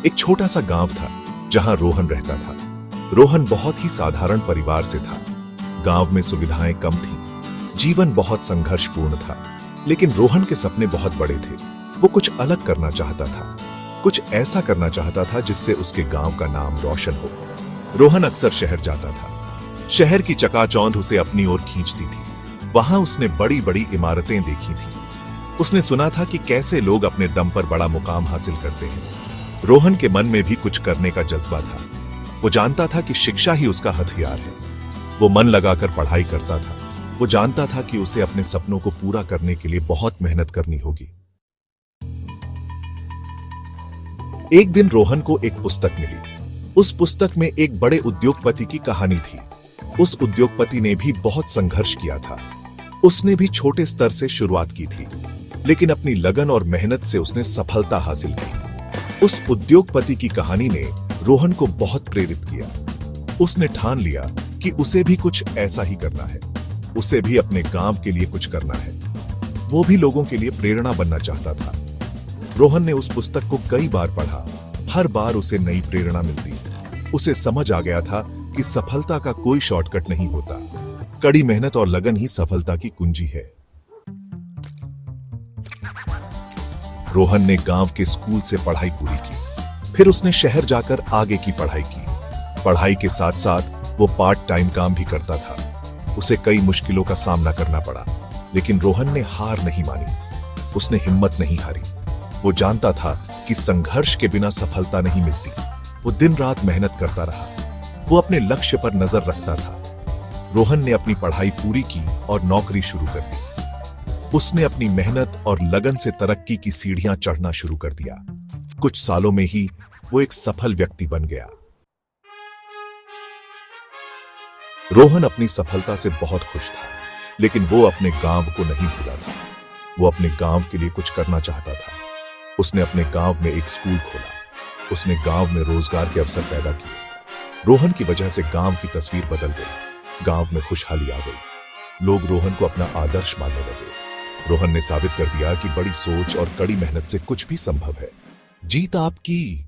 एक छोटा सा गांव था जहां रोहन रहता था। रोहन बहुत ही साधारण परिवार से था। गांव में सुविधाएं कम थीं, जीवन बहुत संघर्षपूर्ण था, लेकिन रोहन के सपने बहुत बड़े थे। वो कुछ अलग करना चाहता था, कुछ ऐसा करना चाहता था जिससे उसके गांव का नाम रोशन हो। रोहन अक्सर शहर जाता था। शहर की चकाचौंध उसे अपनी ओर खींचती थी। वहां उसने बड़ी बड़ी इमारतें देखी थी। उसने सुना था कि कैसे लोग अपने दम पर बड़ा मुकाम हासिल करते हैं। रोहन के मन में भी कुछ करने का जज्बा था। वो जानता था कि शिक्षा ही उसका हथियार है। वो मन लगाकर पढ़ाई करता था। वो जानता था कि उसे अपने सपनों को पूरा करने के लिए बहुत मेहनत करनी होगी। एक दिन रोहन को एक पुस्तक मिली। उस पुस्तक में एक बड़े उद्योगपति की कहानी थी। उस उद्योगपति ने भी बहुत संघर्ष किया था। उसने भी छोटे स्तर से शुरुआत की थी, लेकिन अपनी लगन और मेहनत से उसने सफलता हासिल की। उस उद्योगपति की कहानी ने रोहन को बहुत प्रेरित किया। उसने ठान लिया कि उसे भी कुछ ऐसा ही करना है। उसे भी अपने गांव के लिए कुछ करना है। वो भी लोगों के लिए प्रेरणा बनना चाहता था। रोहन ने उस पुस्तक को कई बार पढ़ा। हर बार उसे नई प्रेरणा मिलती। उसे समझ आ गया था कि सफलता का कोई शॉर्टकट नहीं होता। कड़ी मेहनत और लगन ही सफलता की कुंजी है। रोहन ने गांव के स्कूल से पढ़ाई पूरी की। फिर उसने शहर जाकर आगे की पढ़ाई की। पढ़ाई के साथ साथ वो पार्ट टाइम काम भी करता था। उसे कई मुश्किलों का सामना करना पड़ा, लेकिन रोहन ने हार नहीं मानी। उसने हिम्मत नहीं हारी। वो जानता था कि संघर्ष के बिना सफलता नहीं मिलती। वो दिन रात मेहनत करता रहा। वो अपने लक्ष्य पर नजर रखता था। रोहन ने अपनी पढ़ाई पूरी की और नौकरी शुरू कर दी। उसने अपनी मेहनत और लगन से तरक्की की सीढ़ियां चढ़ना शुरू कर दिया। कुछ सालों में ही वो एक सफल व्यक्ति बन गया। रोहन अपनी सफलता से बहुत खुश था, लेकिन वो अपने गांव को नहीं भूला था। वो अपने गांव के लिए कुछ करना चाहता था। उसने अपने गांव में एक स्कूल खोला। उसने गांव में रोजगार के अवसर पैदा किए। रोहन की वजह से गांव की तस्वीर बदल गई। गांव में खुशहाली आ गई। लोग रोहन को अपना आदर्श मानने लगे। रोहन ने साबित कर दिया कि बड़ी सोच और कड़ी मेहनत से कुछ भी संभव है। जीत आपकी।